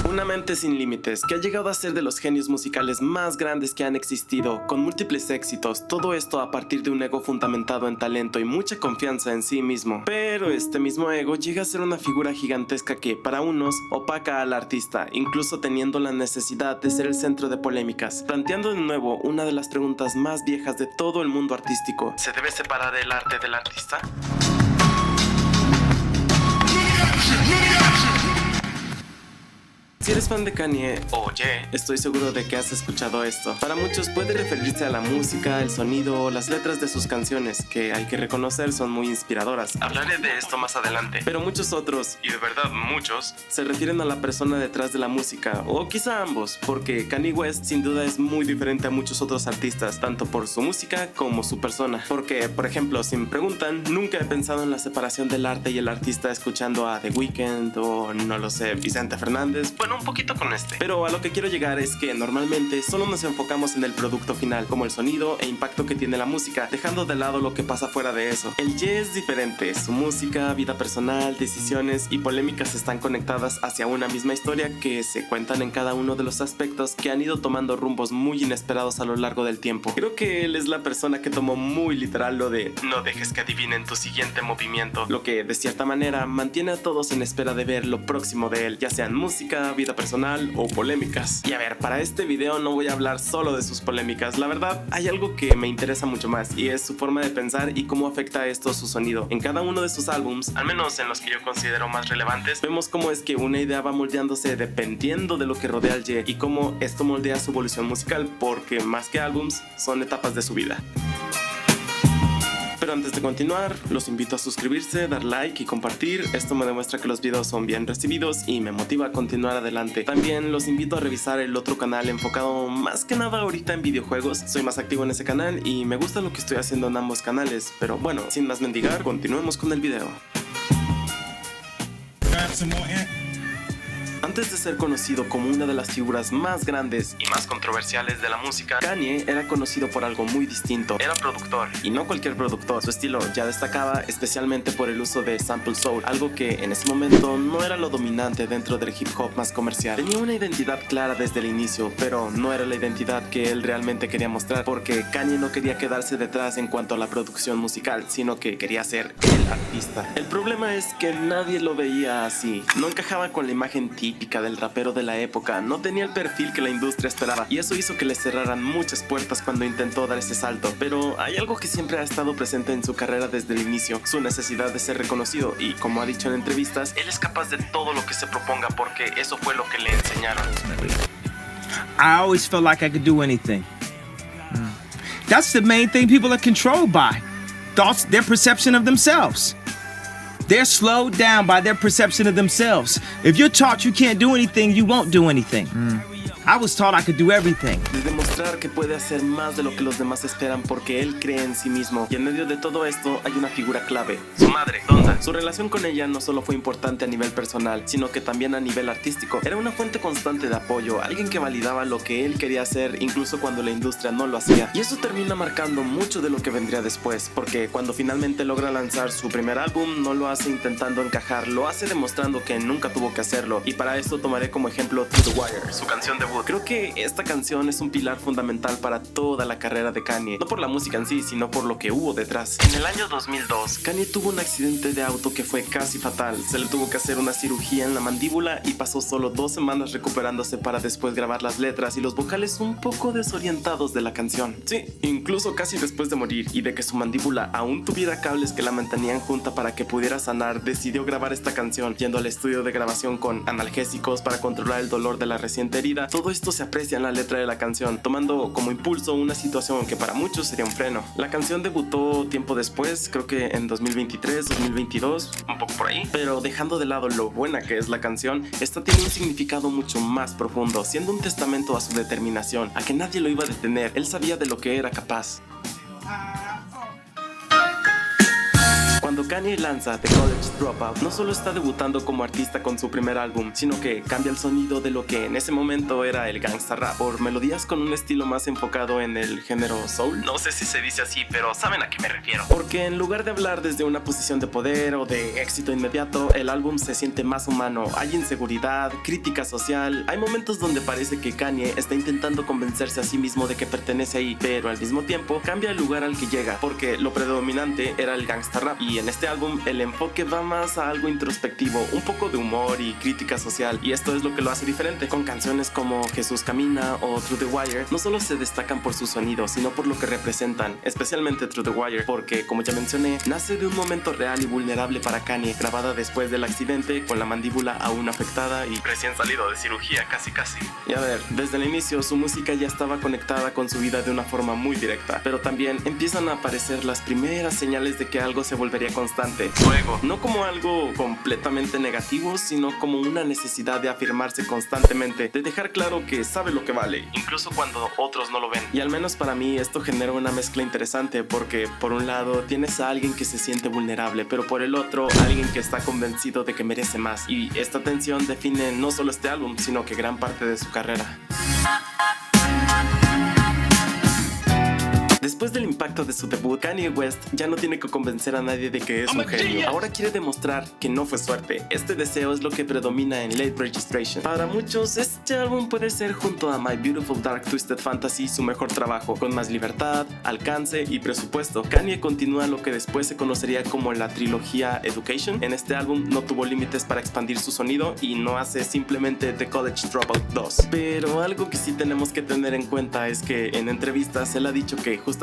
Una mente sin límites, que ha llegado a ser de los genios musicales más grandes que han existido, con múltiples éxitos, todo esto a partir de un ego fundamentado en talento y mucha confianza en sí mismo. Pero este mismo ego llega a ser una figura gigantesca que, para unos, opaca al artista, incluso teniendo la necesidad de ser el centro de polémicas, planteando de nuevo una de las preguntas más viejas de todo el mundo artístico: ¿se debe separar el arte del artista? Si eres fan de Kanye, oye, estoy seguro de que has escuchado esto. Para muchos puede referirse a la música, el sonido o las letras de sus canciones, que hay que reconocer son muy inspiradoras. Hablaré de esto más adelante. Pero muchos otros, y de verdad muchos, se refieren a la persona detrás de la música, o quizá ambos, porque Kanye West sin duda es muy diferente a muchos otros artistas, tanto por su música como su persona. Porque, por ejemplo, si me preguntan, nunca he pensado en la separación del arte y el artista escuchando a The Weeknd o, no lo sé, Vicente Fernández. Bueno, un poquito con este. Pero a lo que quiero llegar es que normalmente solo nos enfocamos en el producto final, como el sonido e impacto que tiene la música, dejando de lado lo que pasa fuera de eso. El Ye es diferente. Su música, vida personal, decisiones y polémicas están conectadas hacia una misma historia que se cuentan en cada uno de los aspectos que han ido tomando rumbos muy inesperados a lo largo del tiempo. Creo que él es la persona que tomó muy literal lo de no dejes que adivinen tu siguiente movimiento, lo que de cierta manera mantiene a todos en espera de ver lo próximo de él, ya sean música, vida personal o polémicas. Y a ver, para este video no voy a hablar solo de sus polémicas. La verdad, hay algo que me interesa mucho más, y es su forma de pensar y cómo afecta esto su sonido. En cada uno de sus álbums, al menos en los que yo considero más relevantes, vemos cómo es que una idea va moldeándose dependiendo de lo que rodea al Ye y cómo esto moldea su evolución musical, porque más que álbums, son etapas de su vida. Pero antes de continuar, los invito a suscribirse, dar like y compartir. Esto me demuestra que los videos son bien recibidos y me motiva a continuar adelante. También los invito a revisar el otro canal enfocado más que nada ahorita en videojuegos. Soy más activo en ese canal y me gusta lo que estoy haciendo en ambos canales. Pero bueno, sin más mendigar, continuemos con el video. Antes de ser conocido como una de las figuras más grandes y más controversiales de la música, Kanye era conocido por algo muy distinto. Era productor, y no cualquier productor. Su estilo ya destacaba especialmente por el uso de sample soul, algo que en ese momento no era lo dominante dentro del hip hop más comercial. Tenía una identidad clara desde el inicio, pero no era la identidad que él realmente quería mostrar, porque Kanye no quería quedarse detrás en cuanto a la producción musical, sino que quería ser el artista. El problema es que nadie lo veía así. No encajaba con la imagen típica del rapero de la época, no tenía el perfil que la industria esperaba, y eso hizo que le cerraran muchas puertas cuando intentó dar ese salto. Pero hay algo que siempre ha estado presente en su carrera desde el inicio: su necesidad de ser reconocido, y como ha dicho en entrevistas, él es capaz de todo lo que se proponga porque eso fue lo que le enseñaron. I always felt like I could do anything. That's the main thing people are controlled by. Thoughts, their perception of themselves. They're slowed down by their perception of themselves. If you're taught you can't do anything, you won't do anything. I was taught I could do everything. De demostrar que puede hacer más de lo que los demás esperan porque él cree en sí mismo. Y en medio de todo esto hay una figura clave: su madre, Donda. Su relación con ella no solo fue importante a nivel personal, sino que también a nivel artístico. Era una fuente constante de apoyo, alguien que validaba lo que él quería hacer incluso cuando la industria no lo hacía. Y eso termina marcando mucho de lo que vendría después, porque cuando finalmente logra lanzar su primer álbum, no lo hace intentando encajar, lo hace demostrando que nunca tuvo que hacerlo. Y para esto tomaré como ejemplo To The Wire, su canción debut. Creo que esta canción es un pilar fundamental para toda la carrera de Kanye, no por la música en sí, sino por lo que hubo detrás. En el año 2002, Kanye tuvo un accidente de auto que fue casi fatal. Se le tuvo que hacer una cirugía en la mandíbula y pasó solo 2 semanas recuperándose para después grabar las letras y los vocales un poco desorientados de la canción. Sí, incluso casi después de morir y de que su mandíbula aún tuviera cables que la mantenían junta para que pudiera sanar, decidió grabar esta canción yendo al estudio de grabación con analgésicos para controlar el dolor de la reciente herida. Todo esto se aprecia en la letra de la canción, tomando como impulso una situación que para muchos sería un freno. La canción debutó tiempo después, creo que en 2023, 2022, un poco por ahí, pero dejando de lado lo buena que es la canción, esta tiene un significado mucho más profundo, siendo un testamento a su determinación, a que nadie lo iba a detener. Él sabía de lo que era capaz. Cuando Cuando Kanye lanza The College Dropout, no solo está debutando como artista con su primer álbum, sino que cambia el sonido de lo que en ese momento era el gangsta rap por melodías con un estilo más enfocado en el género soul. No sé si se dice así, pero saben a qué me refiero. Porque en lugar de hablar desde una posición de poder o de éxito inmediato, el álbum se siente más humano. Hay inseguridad, crítica social, hay momentos donde parece que Kanye está intentando convencerse a sí mismo de que pertenece ahí, pero al mismo tiempo cambia el lugar al que llega, porque lo predominante era el gangsta rap, y en este álbum el enfoque va más a algo introspectivo, un poco de humor y crítica social, y esto es lo que lo hace diferente. Con canciones como Jesús Camina o Through the Wire, no solo se destacan por su sonido, sino por lo que representan, especialmente Through the Wire, porque como ya mencioné, nace de un momento real y vulnerable para Kanye, grabada después del accidente, con la mandíbula aún afectada y recién salido de cirugía casi. Y a ver, desde el inicio su música ya estaba conectada con su vida de una forma muy directa, pero también empiezan a aparecer las primeras señales de que algo se volvería constante, su ego, no como algo completamente negativo, sino como una necesidad de afirmarse constantemente, de dejar claro que sabe lo que vale, incluso cuando otros no lo ven. Y al menos para mí esto genera una mezcla interesante, porque por un lado tienes a alguien que se siente vulnerable, pero por el otro alguien que está convencido de que merece más, y esta tensión define no solo este álbum, sino que gran parte de su carrera. Después del impacto de su debut, Kanye West ya no tiene que convencer a nadie de que es un genio. Ahora quiere demostrar que no fue suerte. Este deseo es lo que predomina en Late Registration. Para muchos, este álbum puede ser, junto a My Beautiful Dark Twisted Fantasy, su mejor trabajo, con más libertad, alcance y presupuesto. Kanye continúa lo que después se conocería como la trilogía Education. En este álbum no tuvo límites para expandir su sonido y no hace simplemente The College Dropout 2. Pero algo que sí tenemos que tener en cuenta es que en entrevistas él ha dicho que justamente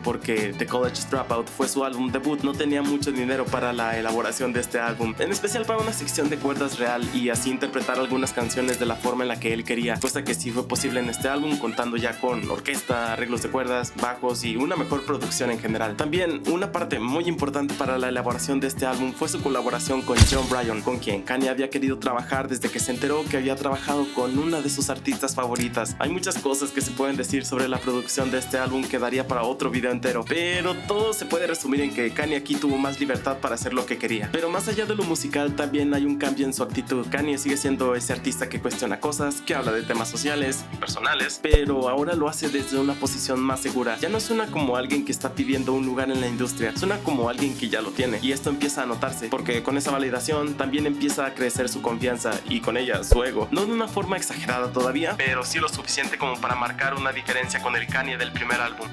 porque The College Dropout fue su álbum debut, no tenía mucho dinero para la elaboración de este álbum, en especial para una sección de cuerdas real, y así interpretar algunas canciones de la forma en la que él quería, cosa que sí fue posible en este álbum, contando ya con orquesta, arreglos de cuerdas, bajos y una mejor producción en general. También una parte muy importante para la elaboración de este álbum fue su colaboración con Jon Brion, con quien Kanye había querido trabajar desde que se enteró que había trabajado con una de sus artistas favoritas. Hay muchas cosas que se pueden decir sobre la producción de este álbum que daría para otro video entero, pero todo se puede resumir en que Kanye aquí tuvo más libertad para hacer lo que quería. Pero más allá de lo musical, también hay un cambio en su actitud. Kanye sigue siendo ese artista que cuestiona cosas, que habla de temas sociales y personales, pero ahora lo hace desde una posición más segura. Ya no suena como alguien que está pidiendo un lugar en la industria, suena como alguien que ya lo tiene, y esto empieza a notarse, porque con esa validación también empieza a crecer su confianza y con ella su ego. No de una forma exagerada todavía, pero sí lo suficiente como para marcar una diferencia con el Kanye del primer álbum.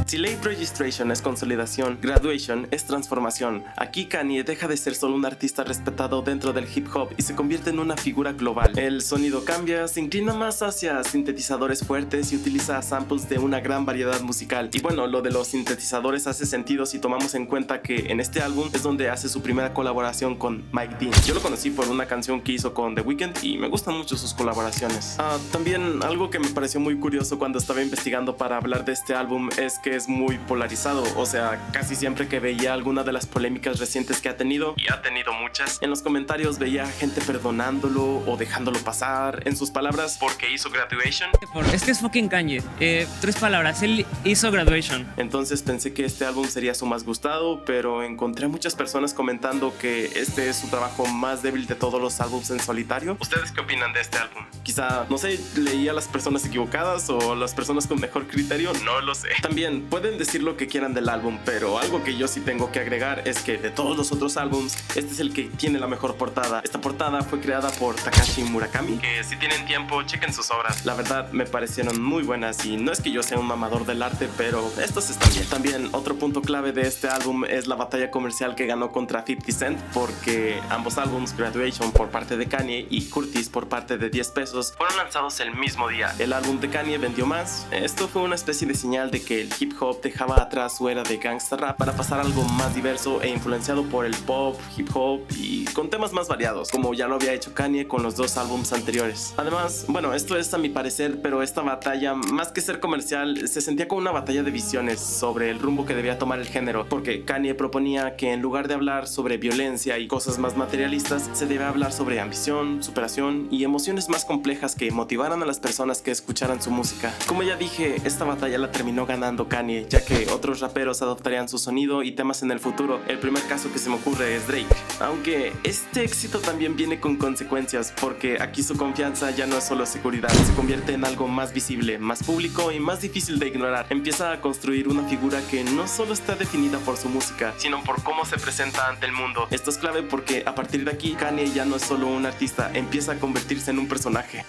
Si Late Registration es consolidación, Graduation es transformación. Aquí Kanye deja de ser solo un artista respetado dentro del hip hop y se convierte en una figura global. El sonido cambia, se inclina más hacia sintetizadores fuertes y utiliza samples de una gran variedad musical. Y bueno, lo de los sintetizadores hace sentido si tomamos en cuenta que en este álbum es donde hace su primera colaboración con Mike Dean. Yo lo conocí por una canción que hizo con The Weeknd y me gustan mucho sus colaboraciones. También algo que me pareció muy curioso cuando estaba investigando para hablar de este álbum es que es muy polarizado, o sea, casi siempre que veía alguna de las polémicas recientes que ha tenido, y ha tenido muchas, en los comentarios veía gente perdonándolo o dejándolo pasar, en sus palabras, porque hizo Graduation. Es que es fucking Kanye. 3 palabras, él hizo Graduation. Entonces pensé que este álbum sería su más gustado, pero encontré a muchas personas comentando que este es su trabajo más débil de todos los álbumes en solitario. ¿Ustedes qué opinan de este álbum? Quizá, no sé, leí a las personas equivocadas o las personas con mejor criterio, no lo sé. También pueden decir lo que quieran del álbum, pero algo que yo sí tengo que agregar es que de todos los otros álbums, este es el que tiene la mejor portada. Esta portada fue creada por Takashi Murakami, que si tienen tiempo, chequen sus obras. La verdad me parecieron muy buenas y no es que yo sea un mamador del arte, pero estos están bien. También otro punto clave de este álbum es la batalla comercial que ganó contra 50 Cent, porque ambos álbums, Graduation por parte de Kanye y Curtis por parte de 10 pesos, fueron lanzados el mismo día. El álbum de Kanye vendió más. Esto fue una especie de señal de que el hip hop dejaba atrás su era de gangsta rap para pasar a algo más diverso e influenciado por el pop, hip hop y con temas más variados, como ya lo había hecho Kanye con los 2 álbumes anteriores. Además, bueno, esto es a mi parecer, pero esta batalla, más que ser comercial, se sentía como una batalla de visiones sobre el rumbo que debía tomar el género, porque Kanye proponía que en lugar de hablar sobre violencia y cosas más materialistas, se debe hablar sobre ambición, superación y emociones más complejas que motivaran a las personas que escucharan su música. Como ya dije, esta batalla la terminó ganando Kanye, Kanye, ya que otros raperos adoptarían su sonido y temas en el futuro. El primer caso que se me ocurre es Drake. Aunque este éxito también viene con consecuencias, porque aquí su confianza ya no es solo seguridad, se convierte en algo más visible, más público y más difícil de ignorar. Empieza a construir una figura que no solo está definida por su música, sino por cómo se presenta ante el mundo. Esto es clave porque a partir de aquí, Kanye ya no es solo un artista, empieza a convertirse en un personaje.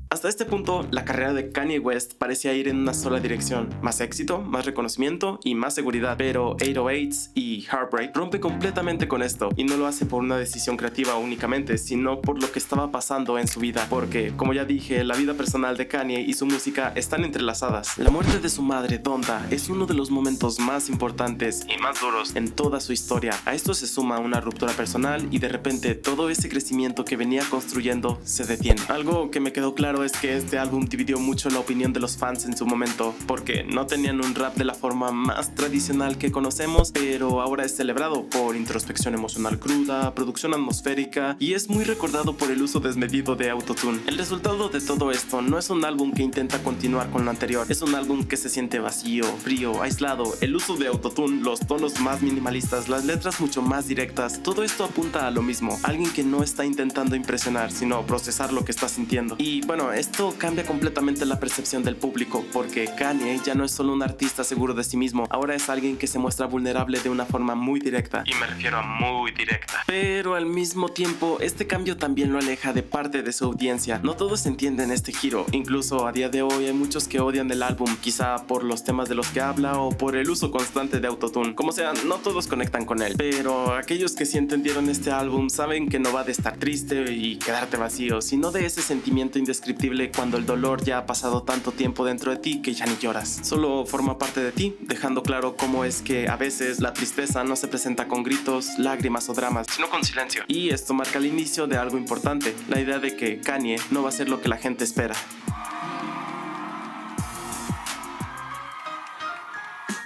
Hasta este punto, la carrera de Kanye West parecía ir en una sola dirección: más éxito, más reconocimiento y más seguridad. Pero 808s y Heartbreak rompe completamente con esto, y no lo hace por una decisión creativa únicamente, sino por lo que estaba pasando en su vida. Porque, como ya dije, la vida personal de Kanye y su música están entrelazadas. La muerte de su madre, Donda, es uno de los momentos más importantes y más duros en toda su historia. A esto se suma una ruptura personal y de repente todo ese crecimiento que venía construyendo se detiene. Algo que me quedó claro es que este álbum dividió mucho la opinión de los fans en su momento, porque no tenían un rap de la forma más tradicional que conocemos, pero ahora es celebrado por introspección emocional cruda, producción atmosférica, y es muy recordado por el uso desmedido de autotune. El resultado de todo esto no es un álbum que intenta continuar con lo anterior, es un álbum que se siente vacío, frío, aislado. El uso de autotune, los tonos más minimalistas, las letras mucho más directas, todo esto apunta a lo mismo: alguien que no está intentando impresionar, sino procesar lo que está sintiendo. Y bueno, esto cambia completamente la percepción del público, porque Kanye ya no es solo un artista seguro de sí mismo, ahora es alguien que se muestra vulnerable de una forma muy directa, y me refiero a muy directa. Pero al mismo tiempo, este cambio también lo aleja de parte de su audiencia. No todos entienden este giro, incluso a día de hoy hay muchos que odian el álbum, quizá por los temas de los que habla o por el uso constante de autotune. Como sea, no todos conectan con él, pero aquellos que sí entendieron este álbum saben que no va de estar triste y quedarte vacío, sino de ese sentimiento indescriptible cuando el dolor ya ha pasado tanto tiempo dentro de ti que ya ni lloras. Solo forma parte de ti, dejando claro cómo es que a veces la tristeza no se presenta con gritos, lágrimas o dramas, sino con silencio. Y esto marca el inicio de algo importante: la idea de que Kanye no va a ser lo que la gente espera.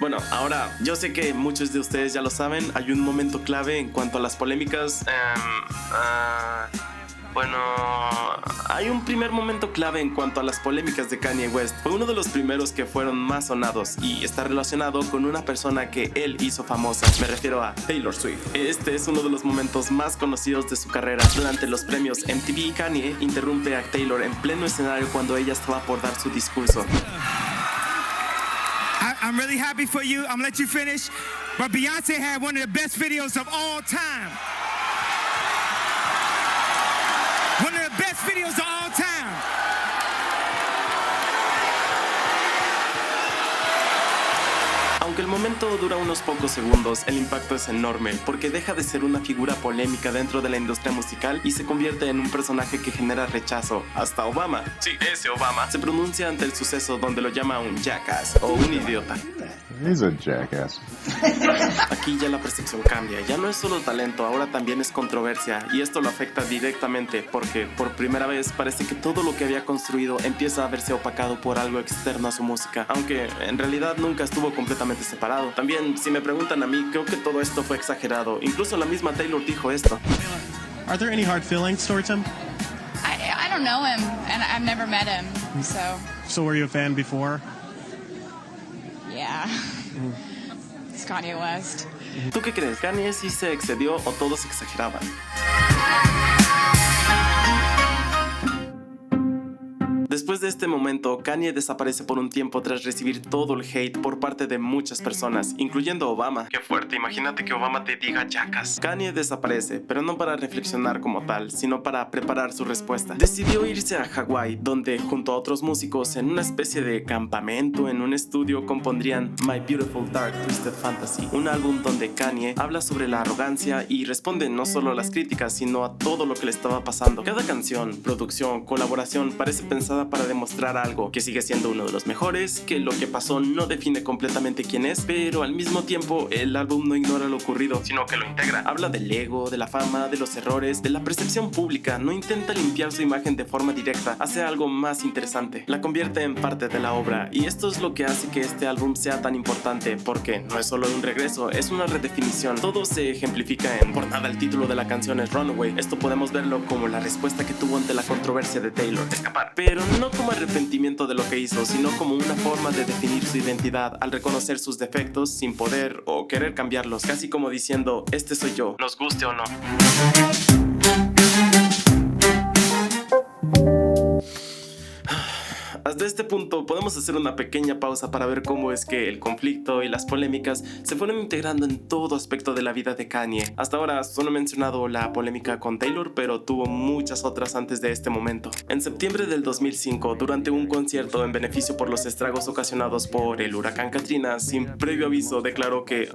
Bueno, ahora, yo sé que muchos de ustedes ya lo saben, hay un momento clave en cuanto a las polémicas. Bueno, hay un primer momento clave en cuanto a las polémicas de Kanye West. Fue uno de los primeros que fueron más sonados y está relacionado con una persona que él hizo famosa. Me refiero a Taylor Swift. Este es uno de los momentos más conocidos de su carrera. Durante los premios MTV, Kanye interrumpe a Taylor en pleno escenario cuando ella estaba por dar su discurso. I'm really happy for you. I'm gonna let you finish. But Beyonce had one of the best videos of all time. One of the best videos of all time. Aunque el momento dura unos pocos segundos, el impacto es enorme, porque deja de ser una figura polémica dentro de la industria musical y se convierte en un personaje que genera rechazo. Hasta Obama, sí, ese Obama, se pronuncia ante el suceso donde lo llama un jackass o un idiota. He's a jackass. Aquí ya la percepción cambia, ya no es solo talento, ahora también es controversia, y esto lo afecta directamente porque por primera vez parece que todo lo que había construido empieza a verse opacado por algo externo a su música, aunque en realidad nunca estuvo completamente separado. También, si me preguntan a mí, creo que todo esto fue exagerado. Incluso la misma Taylor dijo esto. Are there any hard feelings towards him? I don't know him, and I've never met him, so... So were you a fan before? Yeah. It's Kanye West. ¿Tú qué crees? ¿Kanye sí se excedió o todos exageraban? Después de este momento, Kanye desaparece por un tiempo tras recibir todo el hate por parte de muchas personas, incluyendo Obama. Qué fuerte, imagínate que Obama te diga jackass. Kanye desaparece, pero no para reflexionar como tal, sino para preparar su respuesta. Decidió irse a Hawái, donde junto a otros músicos en una especie de campamento en un estudio compondrían My Beautiful Dark Twisted Fantasy, un álbum donde Kanye habla sobre la arrogancia y responde no solo a las críticas, sino a todo lo que le estaba pasando. Cada canción, producción, colaboración parece pensada para demostrar algo, que sigue siendo uno de los mejores, que lo que pasó no define completamente quién es, pero al mismo tiempo el álbum no ignora lo ocurrido, sino que lo integra. Habla del ego, de la fama, de los errores, de la percepción pública, no intenta limpiar su imagen de forma directa, hace algo más interesante, la convierte en parte de la obra, y esto es lo que hace que este álbum sea tan importante, porque no es solo un regreso, es una redefinición. Todo se ejemplifica en, por nada el título de la canción es Runaway. Esto podemos verlo como la respuesta que tuvo ante la controversia de Taylor, escapar, pero no como arrepentimiento de lo que hizo, sino como una forma de definir su identidad al reconocer sus defectos sin poder o querer cambiarlos, casi como diciendo, este soy yo, nos guste o no. Hasta este punto podemos hacer una pequeña pausa para ver cómo es que el conflicto y las polémicas se fueron integrando en todo aspecto de la vida de Kanye. Hasta ahora solo he mencionado la polémica con Taylor, pero tuvo muchas otras antes de este momento. En septiembre del 2005, durante un concierto en beneficio por los estragos ocasionados por el huracán Katrina, sin previo aviso declaró que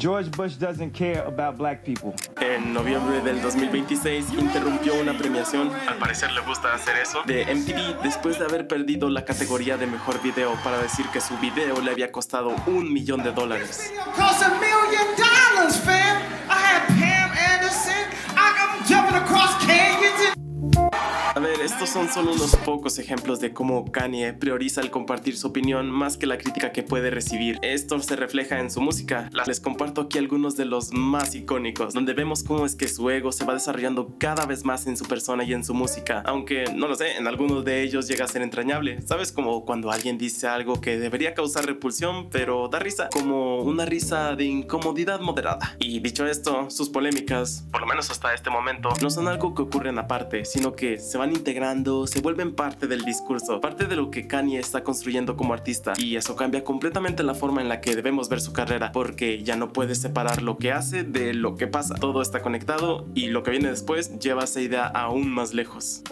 George Bush doesn't care about black people. en noviembre del 2026 interrumpió una premiación, al parecer le gusta hacer eso, de MTV después de haber perdido la categoría de mejor video para decir que su video le había costado $1 millón. Cost $1 million, fam. I had Pam Anderson. I'm jumping across canyons. A ver, estos son solo unos pocos ejemplos de cómo Kanye prioriza el compartir su opinión más que la crítica que puede recibir. Esto se refleja en su música. Les comparto aquí algunos de los más icónicos, donde vemos cómo es que su ego se va desarrollando cada vez más en su persona y en su música, aunque, no lo sé, en algunos de ellos llega a ser entrañable. ¿Sabes? Como cuando alguien dice algo que debería causar repulsión, pero da risa, como una risa de incomodidad moderada. Y dicho esto, sus polémicas, por lo menos hasta este momento, no son algo que ocurren aparte, sino que se van integrando, se vuelven parte del discurso, parte de lo que Kanye está construyendo como artista, y eso cambia completamente la forma en la que debemos ver su carrera, porque ya no puedes separar lo que hace de lo que pasa. Todo está conectado y lo que viene después lleva esa idea aún más lejos.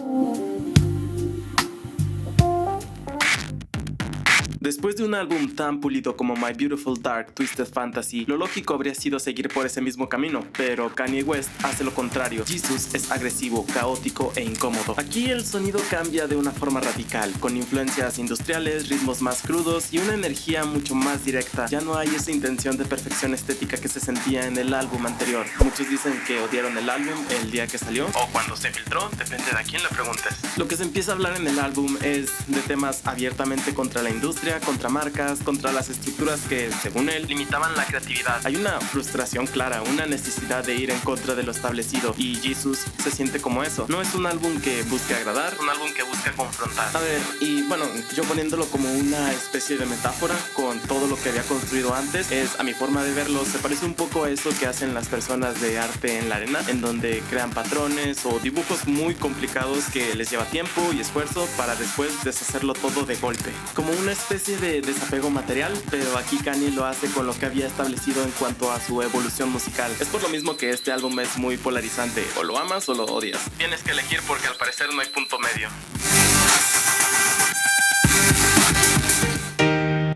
Después de un álbum tan pulido como My Beautiful Dark Twisted Fantasy, lo lógico habría sido seguir por ese mismo camino, pero Kanye West hace lo contrario. Jesus es agresivo, caótico e incómodo. Aquí el sonido cambia de una forma radical, con influencias industriales, ritmos más crudos y una energía mucho más directa. Ya no hay esa intención de perfección estética que se sentía en el álbum anterior. Muchos dicen que odiaron el álbum el día que salió o cuando se filtró, depende de a quién le preguntes. Lo que se empieza a hablar en el álbum es de temas abiertamente contra la industria, contra marcas, contra las estructuras que, según él, limitaban la creatividad. Hay una frustración clara, una necesidad de ir en contra de lo establecido, y Jesus se siente como eso. No es un álbum que busque agradar, un álbum que busca confrontar. A ver, y bueno, yo poniéndolo como una especie de metáfora con todo lo que había construido antes, a mi forma de verlo, se parece un poco a eso que hacen las personas de arte en la arena, en donde crean patrones o dibujos muy complicados que les lleva tiempo y esfuerzo para después deshacerlo todo de golpe. Como una especie de desapego material, pero aquí Kanye lo hace con lo que había establecido en cuanto a su evolución musical. Es por lo mismo que este álbum es muy polarizante, o lo amas o lo odias. Tienes que elegir porque al parecer no hay punto medio.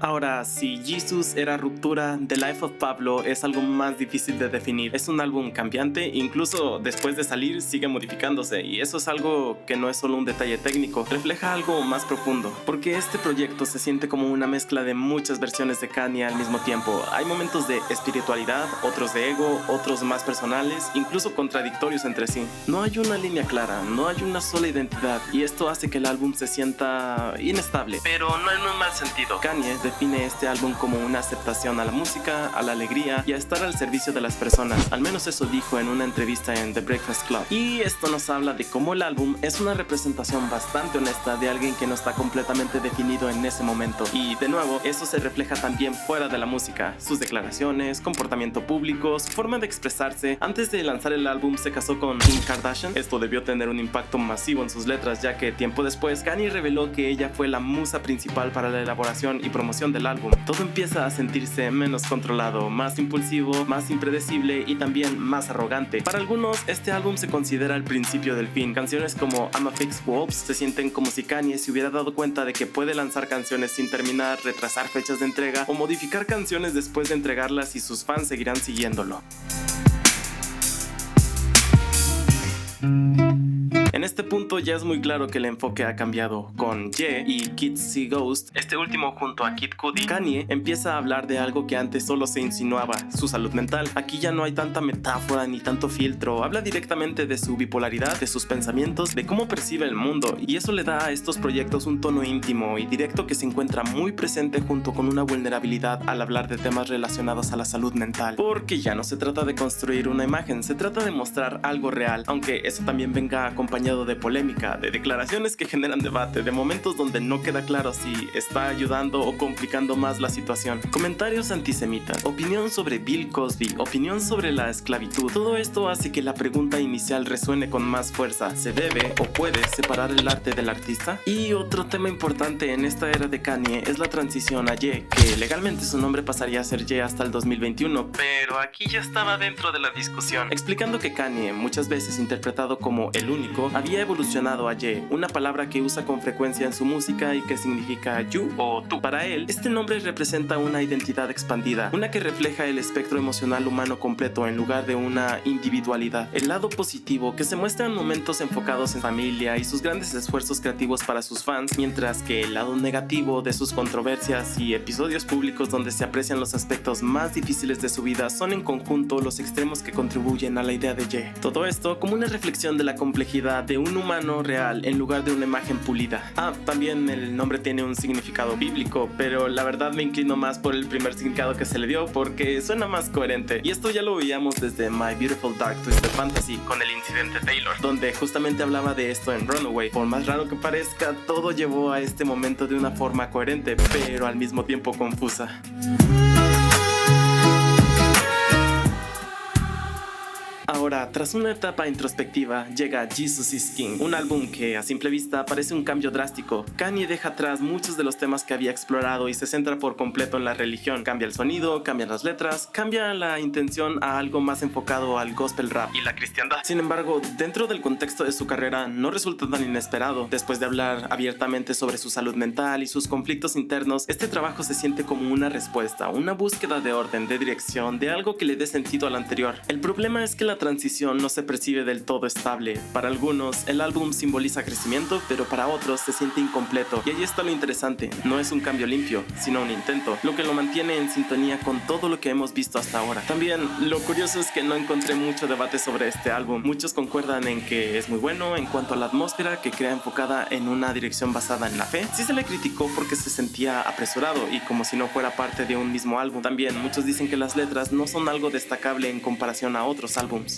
Ahora, si Jesus era ruptura, The Life of Pablo es algo más difícil de definir. Es un álbum cambiante, incluso después de salir sigue modificándose, y eso es algo que no es solo un detalle técnico, refleja algo más profundo, porque este proyecto se siente como una mezcla de muchas versiones de Kanye al mismo tiempo. Hay momentos de espiritualidad, otros de ego, otros más personales, incluso contradictorios entre sí. No hay una línea clara, no hay una sola identidad, y esto hace que el álbum se sienta inestable, pero no en un mal sentido. Kanye define este álbum como una aceptación a la música, a la alegría y a estar al servicio de las personas. Al menos eso dijo en una entrevista en The Breakfast Club. Y esto nos habla de cómo el álbum es una representación bastante honesta de alguien que no está completamente definido en ese momento. Y de nuevo, eso se refleja también fuera de la música. Sus declaraciones, comportamiento público, su forma de expresarse. Antes de lanzar el álbum se casó con Kim Kardashian. Esto debió tener un impacto masivo en sus letras, ya que tiempo después Kanye reveló que ella fue la musa principal para la elaboración y promoción del álbum. Todo empieza a sentirse menos controlado, más impulsivo, más impredecible y también más arrogante. Para algunos, este álbum se considera el principio del fin. Canciones como I'ma Fix Wolves se sienten como si Kanye se hubiera dado cuenta de que puede lanzar canciones sin terminar, retrasar fechas de entrega o modificar canciones después de entregarlas, y sus fans seguirán siguiéndolo. En este punto ya es muy claro que el enfoque ha cambiado. Con Ye y Kids See Ghost, este último junto a Kid Cudi, Kanye empieza a hablar de algo que antes solo se insinuaba, su salud mental. Aquí ya no hay tanta metáfora ni tanto filtro, habla directamente de su bipolaridad, de sus pensamientos, de cómo percibe el mundo, y eso le da a estos proyectos un tono íntimo y directo que se encuentra muy presente junto con una vulnerabilidad al hablar de temas relacionados a la salud mental. Porque ya no se trata de construir una imagen, se trata de mostrar algo real, aunque eso también venga acompañado rodeado de polémica, de declaraciones que generan debate, de momentos donde no queda claro si está ayudando o complicando más la situación, comentarios antisemitas, opinión sobre Bill Cosby, opinión sobre la esclavitud. Todo esto hace que la pregunta inicial resuene con más fuerza: ¿se debe o puede separar el arte del artista? Y otro tema importante en esta era de Kanye es la transición a Ye, que legalmente su nombre pasaría a ser Ye hasta el 2021, pero aquí ya estaba dentro de la discusión, explicando que Kanye, muchas veces interpretado como el único, había evolucionado a Ye, una palabra que usa con frecuencia en su música y que significa you o tú. Para él, este nombre representa una identidad expandida, una que refleja el espectro emocional humano completo en lugar de una individualidad. El lado positivo que se muestra en momentos enfocados en familia y sus grandes esfuerzos creativos para sus fans, mientras que el lado negativo de sus controversias y episodios públicos donde se aprecian los aspectos más difíciles de su vida son en conjunto los extremos que contribuyen a la idea de Ye. Todo esto como una reflexión de la complejidad de un humano real en lugar de una imagen pulida. También el nombre tiene un significado bíblico, pero la verdad me inclino más por el primer significado que se le dio porque suena más coherente. Y esto ya lo veíamos desde My Beautiful Dark Twisted Fantasy con el incidente Taylor, donde justamente hablaba de esto en Runaway. Por más raro que parezca, todo llevó a este momento de una forma coherente, pero al mismo tiempo confusa. Ahora, tras una etapa introspectiva, llega Jesus is King, un álbum que a simple vista parece un cambio drástico. Kanye deja atrás muchos de los temas que había explorado y se centra por completo en la religión. Cambia el sonido, cambian las letras, cambia la intención a algo más enfocado al gospel rap y la cristiandad. Sin embargo, dentro del contexto de su carrera, no resulta tan inesperado. Después de hablar abiertamente sobre su salud mental y sus conflictos internos, este trabajo se siente como una respuesta, una búsqueda de orden, de dirección, de algo que le dé sentido al anterior. El problema es que la transición no se percibe del todo estable. Para algunos, el álbum simboliza crecimiento, pero para otros se siente incompleto. Y ahí está lo interesante, no es un cambio limpio, sino un intento, lo que lo mantiene en sintonía con todo lo que hemos visto hasta ahora. También, lo curioso es que no encontré mucho debate sobre este álbum. Muchos concuerdan en que es muy bueno en cuanto a la atmósfera que crea enfocada en una dirección basada en la fe. Sí se le criticó porque se sentía apresurado y como si no fuera parte de un mismo álbum. También, muchos dicen que las letras no son algo destacable en comparación a otros álbums.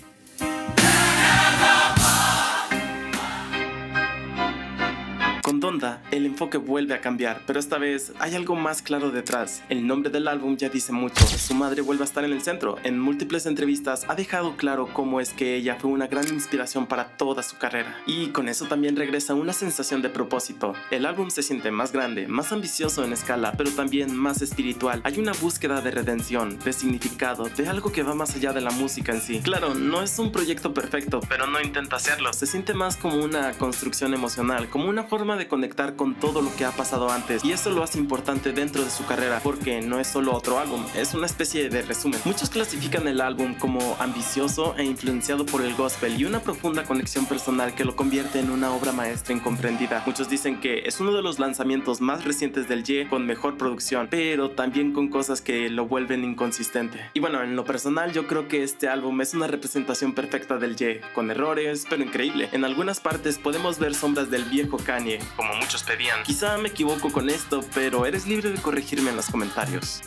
Con Donda, el enfoque vuelve a cambiar, pero esta vez hay algo más claro detrás. El nombre del álbum ya dice mucho. Su madre vuelve a estar en el centro. En múltiples entrevistas ha dejado claro cómo es que ella fue una gran inspiración para toda su carrera. Y con eso también regresa una sensación de propósito. El álbum se siente más grande, más ambicioso en escala, pero también más espiritual. Hay una búsqueda de redención, de significado, de algo que va más allá de la música en sí. Claro, no es un proyecto perfecto, pero no intenta hacerlo. Se siente más como una construcción emocional, como una forma de conectar con todo lo que ha pasado antes, y eso lo hace importante dentro de su carrera porque no es solo otro álbum, es una especie de resumen. Muchos clasifican el álbum como ambicioso e influenciado por el gospel y una profunda conexión personal que lo convierte en una obra maestra incomprendida. Muchos dicen que es uno de los lanzamientos más recientes del Ye con mejor producción, pero también con cosas que lo vuelven inconsistente. Y bueno, en lo personal yo creo que este álbum es una representación perfecta del Ye, con errores, pero increíble. En algunas partes podemos ver sombras del viejo Kanye, como muchos pedían. Quizá me equivoco con esto, pero eres libre de corregirme en los comentarios.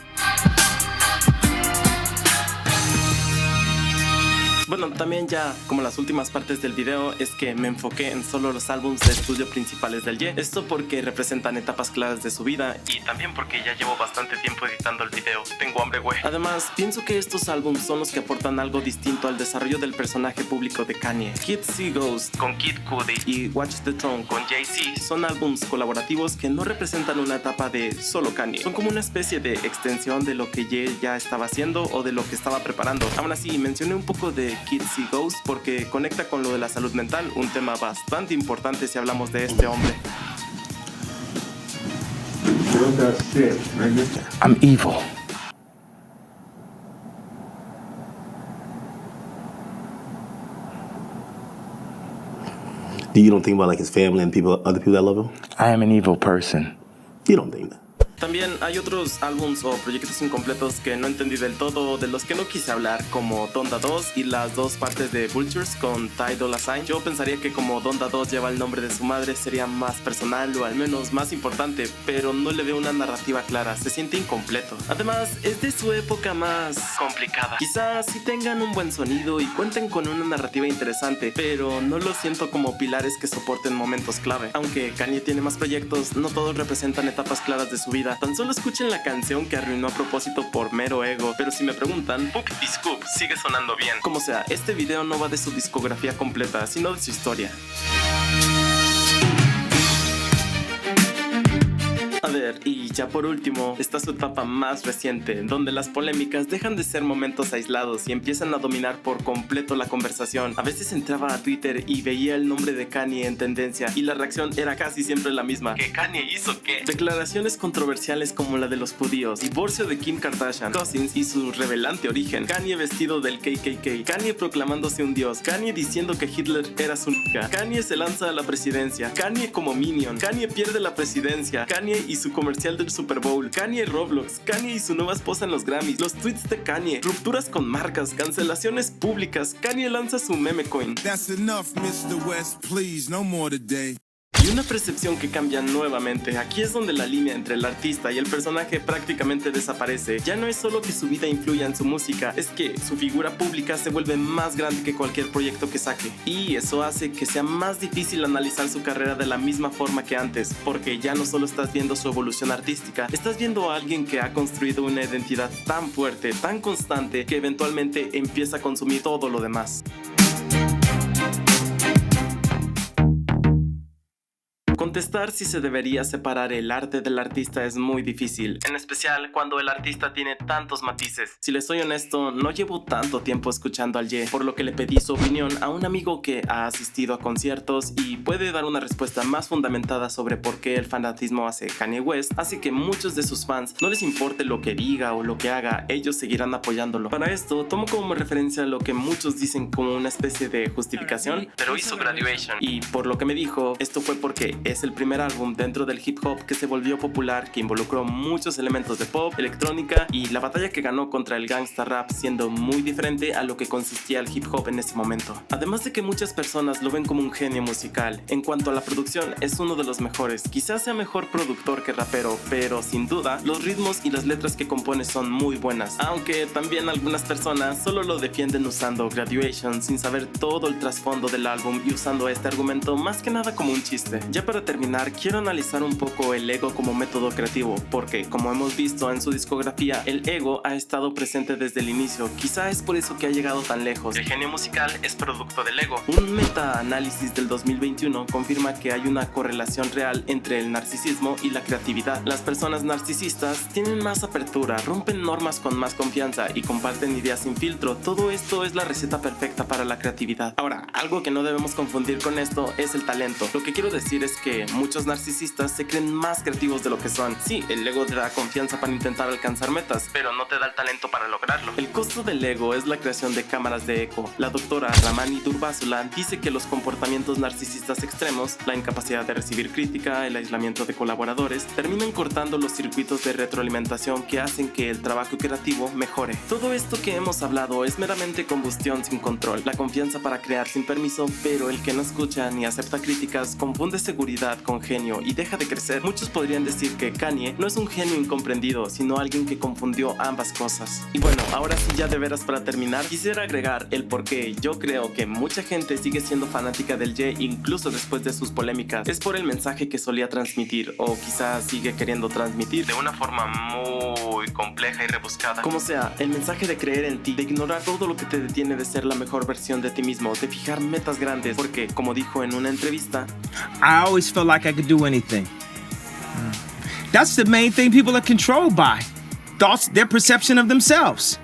Bueno, también ya como las últimas partes del video es que me enfoqué en solo los álbumes de estudio principales del Ye. Esto porque representan etapas claras de su vida y también porque ya llevo bastante tiempo editando el video. Tengo hambre, güey. Además, pienso que estos álbumes son los que aportan algo distinto al desarrollo del personaje público de Kanye. Kids See Ghost con Kid Cudi y Watch the Throne con Jay-Z son álbumes colaborativos que no representan una etapa de solo Kanye. Son como una especie de extensión de lo que Ye ya estaba haciendo o de lo que estaba preparando. Aún así, mencioné un poco de Kids See Ghost porque conecta con lo de la salud mental, un tema bastante importante si hablamos de este hombre. I'm evil. You don't think about like his family and people, other people that love him? I am an evil person. You don't think that. También hay otros álbums o proyectos incompletos que no entendí del todo, de los que no quise hablar, como Donda 2 y las dos partes de Vultures con Ty Dolla $ign. Yo pensaría que como Donda 2 lleva el nombre de su madre sería más personal o al menos más importante, pero no le veo una narrativa clara, se siente incompleto. Además, es de su época más complicada. Quizás sí tengan un buen sonido y cuenten con una narrativa interesante, pero no lo siento como pilares que soporten momentos clave. Aunque Kanye tiene más proyectos, no todos representan etapas claras de su vida. Tan solo escuchen la canción que arruinó a propósito por mero ego, pero si me preguntan, Book the Scoop sigue sonando bien. Como sea, este video no va de su discografía completa, sino de su historia. A ver, y ya por último, está su etapa más reciente, donde las polémicas dejan de ser momentos aislados y empiezan a dominar por completo la conversación. A veces entraba a Twitter y veía el nombre de Kanye en tendencia y la reacción era casi siempre la misma. ¿Qué Kanye hizo qué? Declaraciones controversiales como la de los judíos, divorcio de Kim Kardashian, Cousins y su revelante origen, Kanye vestido del KKK, Kanye proclamándose un dios, Kanye diciendo que Hitler era su hija, Kanye se lanza a la presidencia, Kanye como Minion, Kanye pierde la presidencia, Kanye y su comercial del Super Bowl, Kanye Roblox, Kanye y su nueva esposa en los Grammys, los tweets de Kanye, rupturas con marcas, cancelaciones públicas, Kanye lanza su meme coin. That's enough, Mr. West, please, no more today. Y una percepción que cambia nuevamente. Aquí es donde la línea entre el artista y el personaje prácticamente desaparece. Ya no es solo que su vida influya en su música, es que su figura pública se vuelve más grande que cualquier proyecto que saque. Y eso hace que sea más difícil analizar su carrera de la misma forma que antes, porque ya no solo estás viendo su evolución artística, estás viendo a alguien que ha construido una identidad tan fuerte, tan constante, que eventualmente empieza a consumir todo lo demás. Contestar si se debería separar el arte del artista es muy difícil, en especial cuando el artista tiene tantos matices. Si les soy honesto, no llevo tanto tiempo escuchando al Ye, por lo que le pedí su opinión a un amigo que ha asistido a conciertos y puede dar una respuesta más fundamentada sobre por qué el fanatismo hacia Kanye West hace que muchos de sus fans no les importe lo que diga o lo que haga, ellos seguirán apoyándolo. Para esto, tomo como referencia lo que muchos dicen como una especie de justificación, pero hizo Graduation, y por lo que me dijo, esto fue porque es el primer álbum dentro del hip hop que se volvió popular, que involucró muchos elementos de pop, electrónica y la batalla que ganó contra el gangsta rap siendo muy diferente a lo que consistía el hip hop en ese momento. Además de que muchas personas lo ven como un genio musical, en cuanto a la producción es uno de los mejores, quizás sea mejor productor que rapero, pero sin duda los ritmos y las letras que compone son muy buenas, aunque también algunas personas solo lo defienden usando Graduation sin saber todo el trasfondo del álbum y usando este argumento más que nada como un chiste. Ya para terminar, quiero analizar un poco el ego como método creativo, porque como hemos visto en su discografía, el ego ha estado presente desde el inicio, quizá es por eso que ha llegado tan lejos. El genio musical es producto del ego. Un meta-análisis del 2021 confirma que hay una correlación real entre el narcisismo y la creatividad. Las personas narcisistas tienen más apertura, rompen normas con más confianza y comparten ideas sin filtro. Todo esto es la receta perfecta para la creatividad. Ahora, algo que no debemos confundir con esto es el talento. Lo que quiero decir es que muchos narcisistas se creen más creativos de lo que son. Sí, el ego te da confianza para intentar alcanzar metas, pero no te da el talento para lograrlo. El costo del ego es la creación de cámaras de eco. La doctora Ramani Durvasula dice que los comportamientos narcisistas extremos, la incapacidad de recibir crítica, el aislamiento de colaboradores, terminan cortando los circuitos de retroalimentación que hacen que el trabajo creativo mejore. Todo esto que hemos hablado es meramente combustión sin control, la confianza para crear sin permiso, pero el que no escucha ni acepta críticas confunde seguridad con genio y deja de crecer. Muchos podrían decir que Kanye no es un genio incomprendido, sino alguien que confundió ambas cosas. Y bueno, ahora sí, ya de veras para terminar, quisiera agregar el por qué yo creo que mucha gente sigue siendo fanática del Ye incluso después de sus polémicas. Es por el mensaje que solía transmitir, o quizás sigue queriendo transmitir de una forma muy compleja y rebuscada. Como sea, el mensaje de creer en ti, de ignorar todo lo que te detiene de ser la mejor versión de ti mismo, de fijar metas grandes, porque como dijo en una entrevista, I always felt like I could do anything. That's the main thing people are controlled by. Thoughts, their perception of themselves.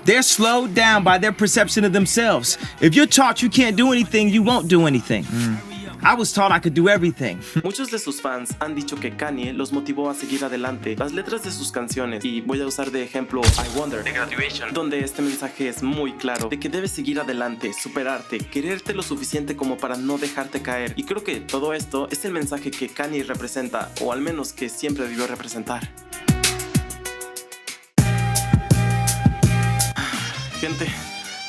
They're slowed down by their perception of themselves. If you're taught you can't do anything, you won't do anything. I was taught I could do everything. Muchos de sus fans han dicho que Kanye los motivó a seguir adelante. Las letras de sus canciones, y voy a usar de ejemplo I Wonder de Graduation, donde este mensaje es muy claro de que debes seguir adelante, superarte, quererte lo suficiente como para no dejarte caer. Y creo que todo esto es el mensaje que Kanye representa, o al menos que siempre debió representar. Gente,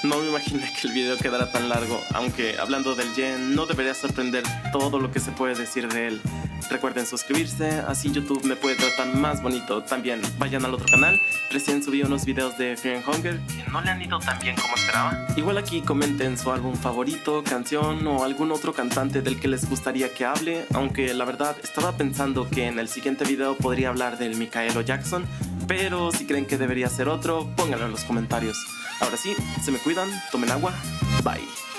no me imaginé que el video quedara tan largo, aunque hablando del Jen no debería sorprender todo lo que se puede decir de él. Recuerden suscribirse, así YouTube me puede tratar más bonito. También vayan al otro canal, recién subí unos videos de Fear and Hunger que no le han ido tan bien como esperaba. Igual aquí comenten su álbum favorito, canción o algún otro cantante del que les gustaría que hable, aunque la verdad estaba pensando que en el siguiente video podría hablar del Michaelo Jackson, pero si creen que debería ser otro, pónganlo en los comentarios. Ahora sí, se me cuidan, tomen agua, bye.